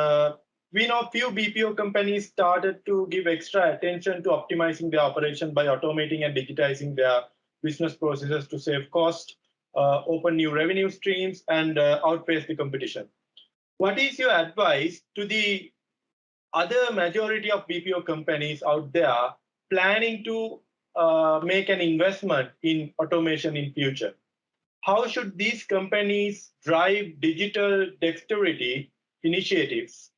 We know few BPO companies started to give extra attention to optimizing their operation by automating and digitizing their business processes to save cost, open new revenue streams, and outpace the competition. What is your advice to the other majority of BPO companies out there planning to make an investment in automation in future? How should these companies drive digital dexterity initiatives?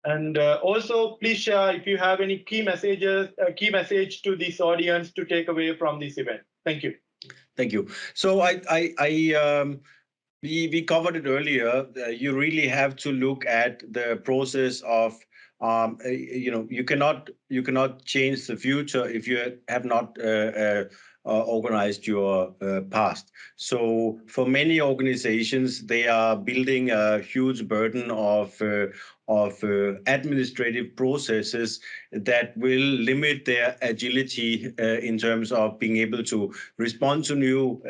And also, please share if you have any key message to this audience to take away from this event. Thank you. Thank you. So we covered it earlier. You really have to look at the process of you cannot change the future if you have not organized your past. So for many organizations, they are building a huge burden of administrative processes that will limit their agility in terms of being able to respond to new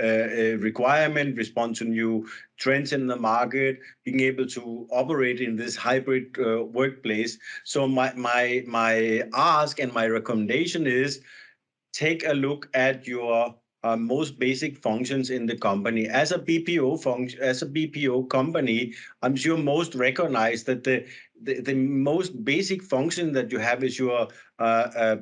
requirements, respond to new trends in the market, being able to operate in this hybrid workplace. So my ask and my recommendation is take a look at your most basic functions in the company. As a BPO company, I'm sure most recognize that the most basic function that you have is your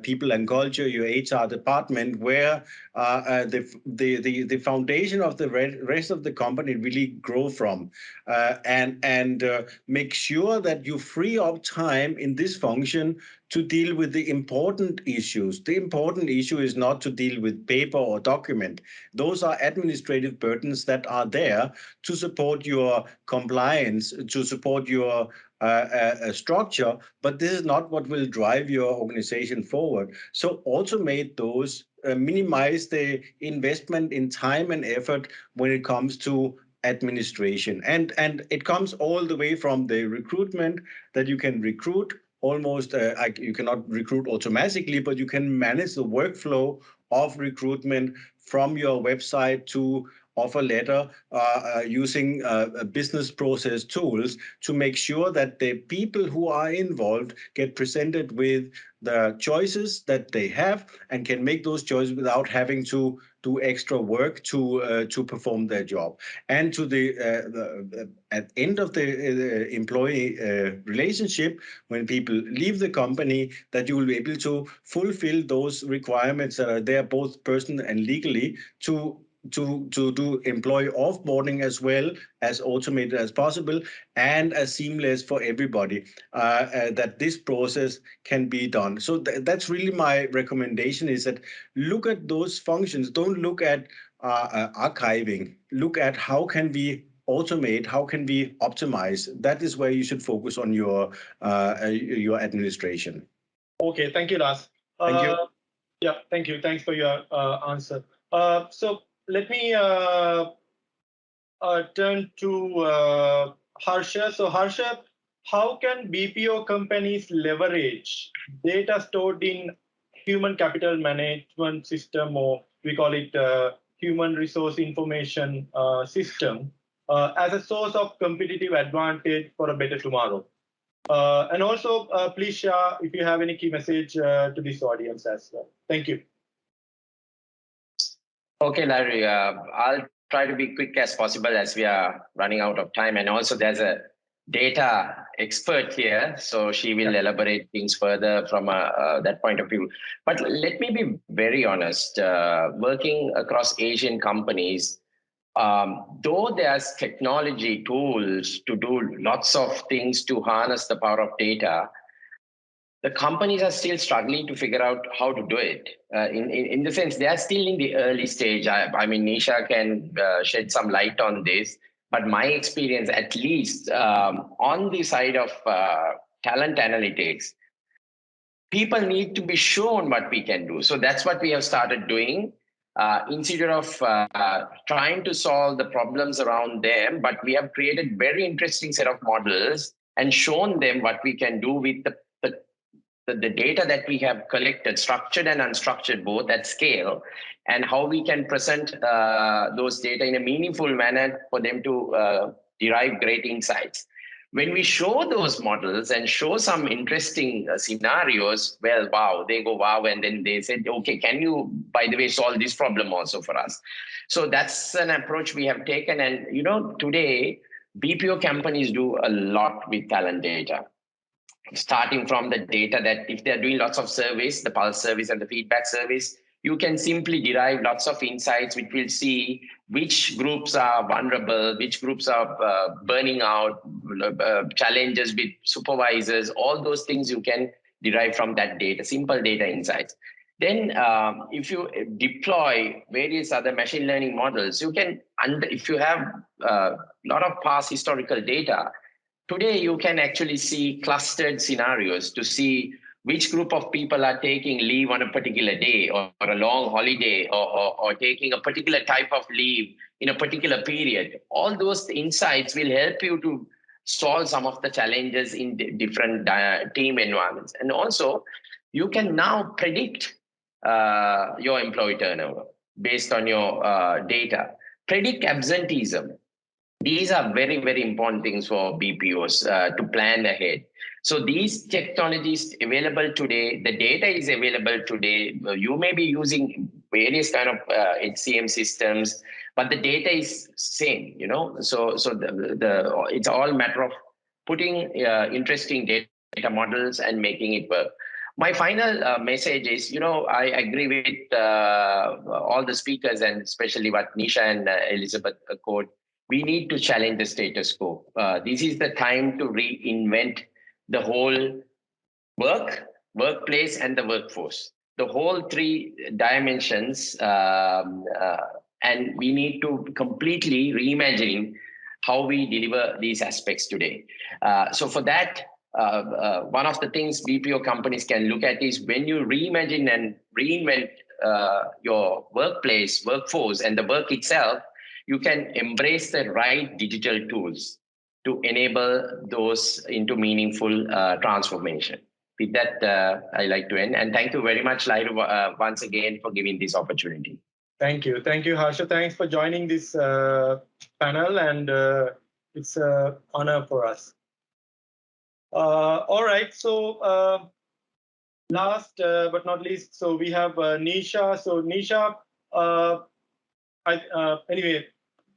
people and culture, your HR department, where the foundation of the rest of the company really grow from, and make sure that you free up time in this function to deal with the important issues. The important issue is not to deal with paper or document. Those are administrative burdens that are there to support your compliance, to support your structure, but this is not what will drive your organization forward. So automate those, minimize the investment in time and effort when it comes to administration. And it comes all the way from the recruitment, that you can recruit almost, you cannot recruit automatically, but you can manage the workflow of recruitment from your website to offer letter, using business process tools to make sure that the people who are involved get presented with the choices that they have and can make those choices without having to do extra work to perform their job. And to the at end of the employee relationship, when people leave the company, that you will be able to fulfill those requirements that are there, both personally and legally, to do employee offboarding as well as automated as possible and as seamless for everybody, that this process can be done. So that's really my recommendation, is that look at those functions. Don't look at archiving. Look at how can we automate, how can we optimize. That is where you should focus on your administration. Okay, thank you, Lars. Thank you. Yeah, thank you. Thanks for your answer. So let me turn to Harsha. So Harsha, how can BPO companies leverage data stored in human capital management system, or we call it human resource information system, as a source of competitive advantage for a better tomorrow? And also, please share if you have any key message to this audience as well. Thank you. Okay, Larry, I'll try to be quick as possible as we are running out of time. And also there's a data expert here, so she will elaborate things further from that point of view. But let me be very honest, working across Asian companies, though there's technology tools to do lots of things to harness the power of data, the companies are still struggling to figure out how to do it. In the sense, they are still in the early stage. I mean, Nisha can shed some light on this, but my experience, at least on the side of talent analytics, people need to be shown what we can do. So that's what we have started doing. Instead of trying to solve the problems around them, but we have created very interesting set of models and shown them what we can do with the data that we have collected, structured and unstructured both at scale, and how we can present those data in a meaningful manner for them to derive great insights. When we show those models and show some interesting scenarios, well, wow, they go, wow. And then they said, okay, can you, by the way, solve this problem also for us? So that's an approach we have taken. And, today, BPO companies do a lot with talent data. Starting from the data that if they're doing lots of surveys, the pulse service and the feedback service, you can simply derive lots of insights, which will see which groups are vulnerable, which groups are burning out, challenges with supervisors, all those things you can derive from that data, simple data insights. Then if you deploy various other machine learning models, you can, if you have a lot of past historical data, today, you can actually see clustered scenarios to see which group of people are taking leave on a particular day or a long holiday or taking a particular type of leave in a particular period. All those insights will help you to solve some of the challenges in different team environments. And also, you can now predict your employee turnover based on your data, predict absenteeism. These are very, very important things for BPOs to plan ahead. So these technologies available today, the data is available today. You may be using various kind of HCM systems, but the data is same, So it's all matter of putting interesting data models and making it work. My final message is, I agree with all the speakers and especially what Nisha and Elizabeth quote. We need to challenge the status quo. This is the time to reinvent the whole workplace and the workforce, the whole three dimensions. And we need to completely reimagine how we deliver these aspects today. So for that, one of the things BPO companies can look at is when you reimagine and reinvent your workforce, and the work itself, you can embrace the right digital tools to enable those into meaningful transformation. With that, I like to end. And thank you very much, Lairu, once again for giving this opportunity. Thank you, Harsha. Thanks for joining this panel, and it's an honor for us. All right, so last but not least, so we have Nisha. So Nisha, anyway,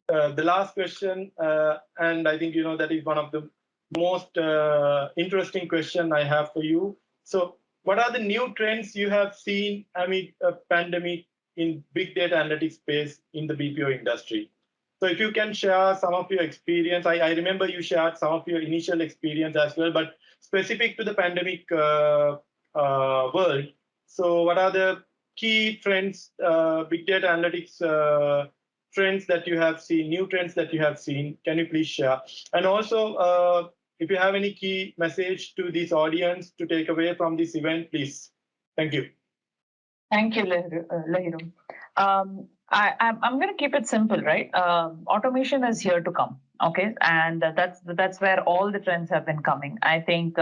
the last question, and I think that is one of the most interesting question I have for you. So, what are the new trends you have seen amid a pandemic in big data analytics space in the BPO industry? So, if you can share some of your experience, I remember you shared some of your initial experience as well, but specific to the pandemic world. So, what are the key trends, big data analytics trends that you have seen, new trends that you have seen? Can you please share? And also, if you have any key message to this audience to take away from this event, please. Thank you. Thank you, Lahiru. I'm going to keep it simple, right? Automation is here to come, okay, and that's where all the trends have been coming. I think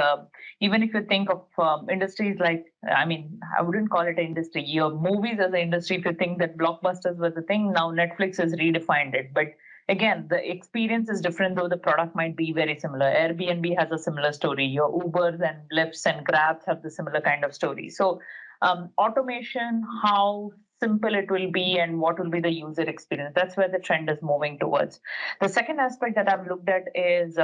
even if you think of industries like, I mean, I wouldn't call it an industry. Your movies as an industry, if you think that blockbusters was a thing, now Netflix has redefined it. But again, the experience is different, though the product might be very similar. Airbnb has a similar story. Your Ubers and Lyfts and Grabs have the similar kind of story. So automation, how simple it will be and what will be the user experience. That's where the trend is moving towards. The second aspect that I've looked at is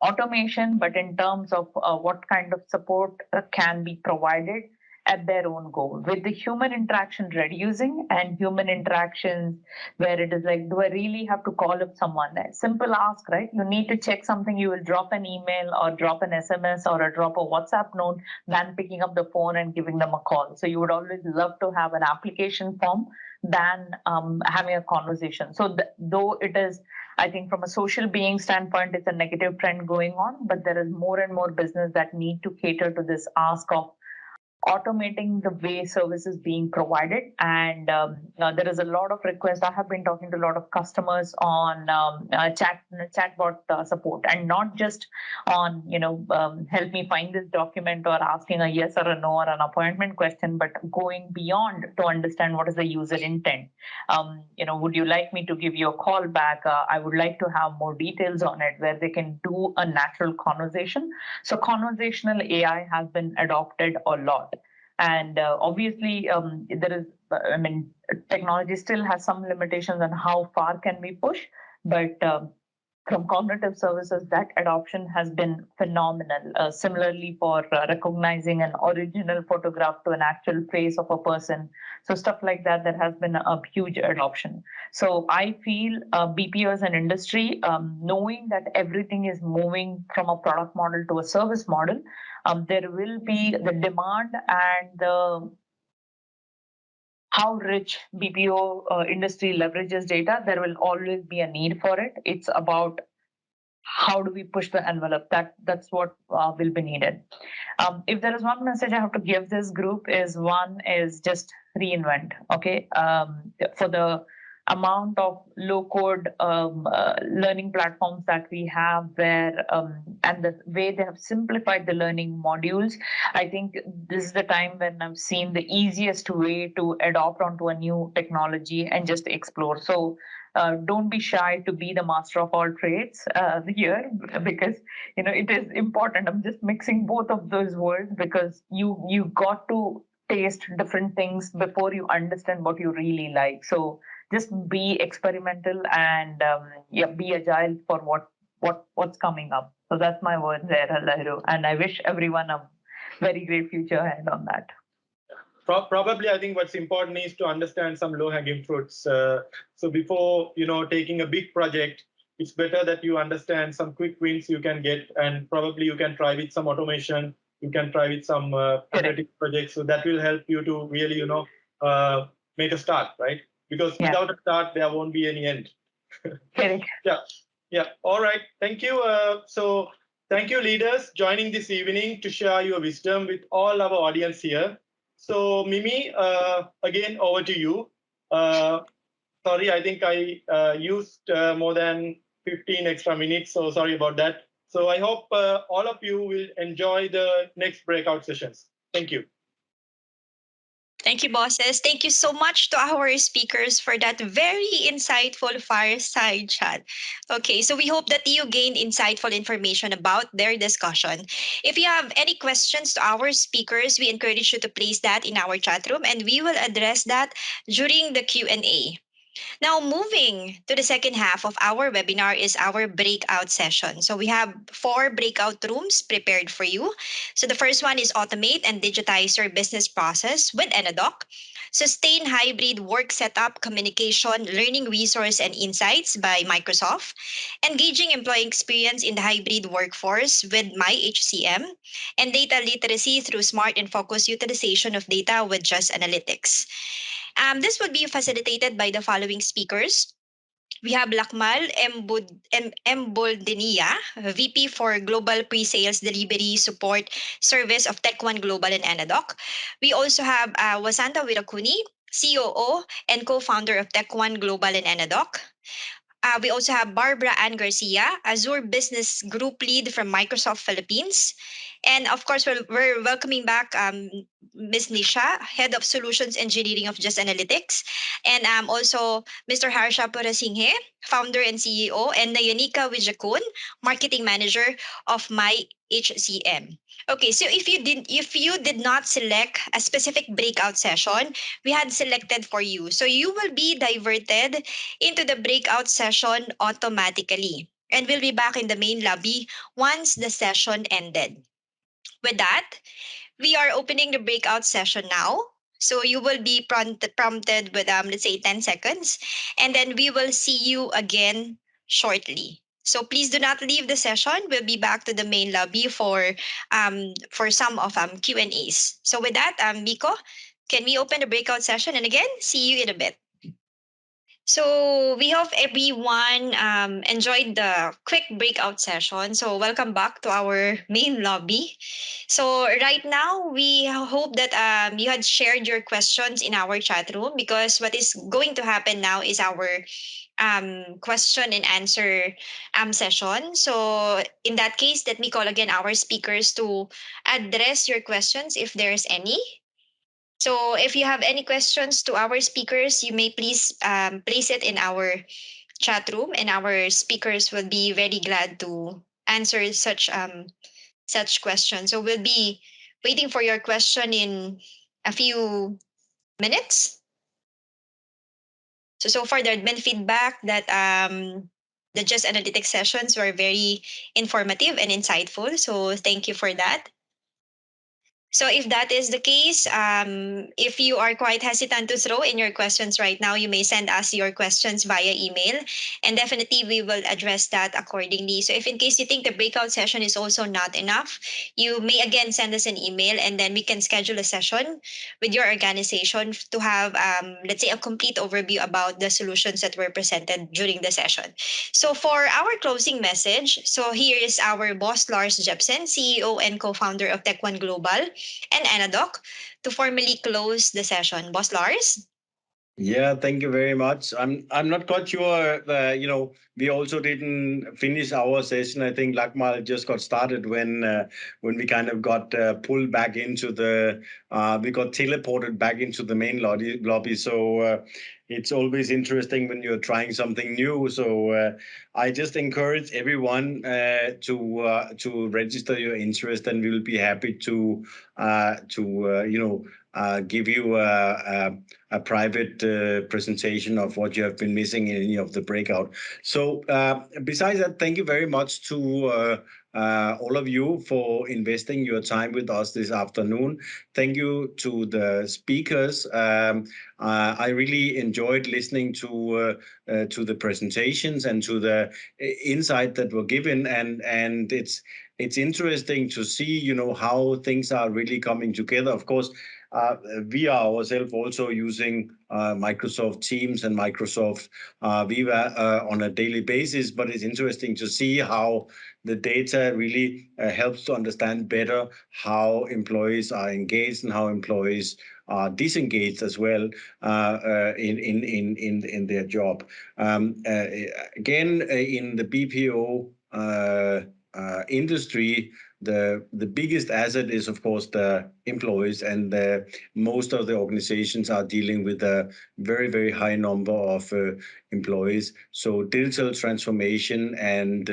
automation, but in terms of what kind of support can be provided at their own goal, with the human interaction reducing and human interactions where it is like, do I really have to call up someone? A simple ask, right? You need to check something, you will drop an email or drop an SMS or drop a WhatsApp note than picking up the phone and giving them a call. So you would always love to have an application form than having a conversation. So though it is, I think from a social being standpoint, it's a negative trend going on, but there is more and more business that need to cater to this ask of automating the way services being provided. And there is a lot of requests. I have been talking to a lot of customers on chatbot support, and not just on, help me find this document or asking a yes or a no or an appointment question, but going beyond to understand what is the user intent. Would you like me to give you a call back? I would like to have more details on it, where they can do a natural conversation. So conversational AI has been adopted a lot. And obviously, there is, technology still has some limitations on how far can we push, but from cognitive services, that adoption has been phenomenal. Similarly, for recognizing an original photograph to an actual face of a person. So stuff like that, there has been a huge adoption. So I feel BPO as an industry, knowing that everything is moving from a product model to a service model, there will be the demand and how rich BPO industry leverages data. There will always be a need for it. It's about how do we push the envelope? That's what will be needed. If there is one message I have to give this group, is just reinvent. Okay, for the amount of low-code learning platforms that we have, where and the way they have simplified the learning modules, I think this is the time when I've seen the easiest way to adopt onto a new technology and just explore. So don't be shy to be the master of all trades here, because it is important. I'm just mixing both of those words, because you got to taste different things before you understand what you really like. So just be experimental and be agile for what's coming up. So that's my word there, Lahiru. And I wish everyone a very great future ahead on that. Probably, I think what's important is to understand some low-hanging fruits. So before taking a big project, it's better that you understand some quick wins you can get, and probably you can try with some automation. You can try with some analytic projects. So that will help you to really make a start, right? Because without a start, there won't be any end. Correct. Yeah. Yeah. All right. Thank you. So thank you, leaders, joining this evening to share your wisdom with all our audience here. So Mimi, again, over to you. Sorry, I think I used more than 15 extra minutes, so sorry about that. So I hope all of you will enjoy the next breakout sessions. Thank you. Thank you, bosses. Thank you so much to our speakers for that very insightful fireside chat. Okay, so we hope that you gained insightful information about their discussion. If you have any questions to our speakers, we encourage you to place that in our chat room and we will address that during the Q&A. Now, moving to the second half of our webinar is our breakout session. So we have 4 breakout rooms prepared for you. So the first one is automate and digitize your business process with Enadoc. Sustain hybrid work setup, communication, learning resource, and insights by Microsoft. Engaging employee experience in the hybrid workforce with MiHCM. And data literacy through smart and focused utilization of data with Just Analytics. This would be facilitated by the following speakers. We have Lakmal Emboldenia, VP for Global Pre-Sales Delivery Support Service of Tech One Global and Enadoc. We also have Wasanta Wirakuni, COO and co-founder of Tech One Global and Enadoc. We also have Barbara Ann Garcia, Azure Business Group Lead from Microsoft Philippines. And of course, we're welcoming back Ms. Nisha, Head of Solutions Engineering of Just Analytics. And also Mr. Harsha Purasinghe, Founder and CEO, and Nayanika Wijakun, Marketing Manager of MiHCM. Okay, so if you did not select a specific breakout session, we had selected for you. So you will be diverted into the breakout session automatically. And we'll be back in the main lobby once the session ended. With that, we are opening the breakout session now. So you will be prompted with, let's say, 10 seconds. And then we will see you again shortly. So please do not leave the session. We'll be back to the main lobby for some of Q&As. So with that, Miko, can we open the breakout session? And again, see you in a bit. So we hope everyone enjoyed the quick breakout session. So welcome back to our main lobby. So right now, we hope that you had shared your questions in our chat room, because what is going to happen now is our question and answer session. So in that case, let me call again our speakers to address your questions if there's any. So if you have any questions to our speakers, you may please place it in our chat room, and our speakers will be very glad to answer such questions. So we'll be waiting for your question in a few minutes. So far there had been feedback that the Just Analytics sessions were very informative and insightful. So thank you for that. So if that is the case, if you are quite hesitant to throw in your questions right now, you may send us your questions via email, and definitely we will address that accordingly. So if in case you think the breakout session is also not enough, you may again send us an email, and then we can schedule a session with your organization to have, let's say, a complete overview about the solutions that were presented during the session. So for our closing message, so here is our boss, Lars Jepsen, CEO and co-founder of Tech One Global and Enadoc, to formally close the session. Boss Lars? Yeah, thank you very much. I'm not quite sure. We also didn't finish our session. I think Lakmal just got started when we kind of got pulled back into we got teleported back into the main lobby. So it's always interesting when you're trying something new. So I just encourage everyone to register your interest, and we'll be happy to give you a private presentation of what you have been missing in any of the breakout. So besides that, thank you very much to all of you for investing your time with us this afternoon. Thank you to the speakers. I really enjoyed listening to the presentations and to the insight that were given, and it's interesting to see, how things are really coming together. Of course, we are ourselves also using Microsoft Teams and Microsoft Viva on a daily basis, but it's interesting to see how the data really helps to understand better how employees are engaged and how employees are disengaged as well in their job. Again, in the BPO industry, the biggest asset is, of course, the employees, and most of the organizations are dealing with a very, very high number of employees. So digital transformation and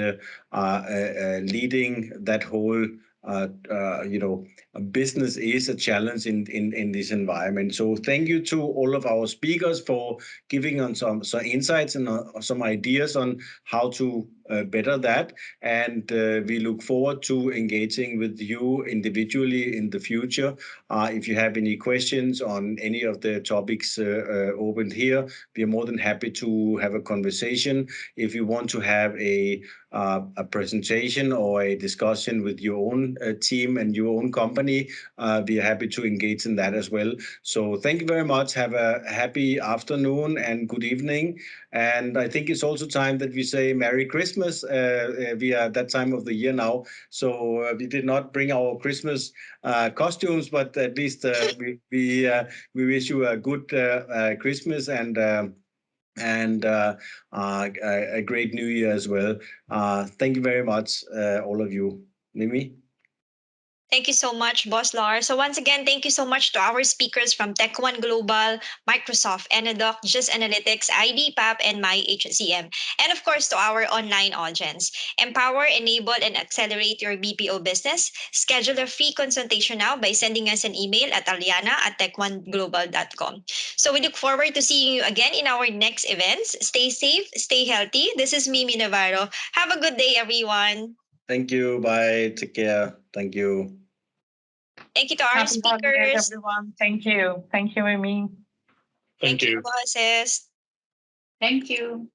leading that whole business is a challenge in this environment. So thank you to all of our speakers for giving us some insights and some ideas on how to better that. And we look forward to engaging with you individually in the future. If you have any questions on any of the topics opened here, we are more than happy to have a conversation. If you want to have a presentation or a discussion with your own team and your own company, we are happy to engage in that as well. So thank you very much. Have a happy afternoon and good evening. And I think it's also time that we say Merry Christmas. We are at that time of the year now, so we did not bring our Christmas costumes, but at least we wish you a good Christmas and a great New Year as well. Thank you very much, all of you. Mimi? Thank you so much, Boss Lars. So once again, thank you so much to our speakers from Tech1 Global, Microsoft, Enadoc, Just Analytics, IBPAP, and MiHCM. And of course, to our online audience. Empower, enable, and accelerate your BPO business. Schedule a free consultation now by sending us an email at aliana@tech1global.com. So we look forward to seeing you again in our next events. Stay safe, stay healthy. This is Mimi Navarro. Have a good day, everyone. Thank you. Bye. Take care. Thank you. Thank you to our Happy holidays, speakers. everyone. Thank you. Thank you, Amy. Thank you, bosses. Thank you.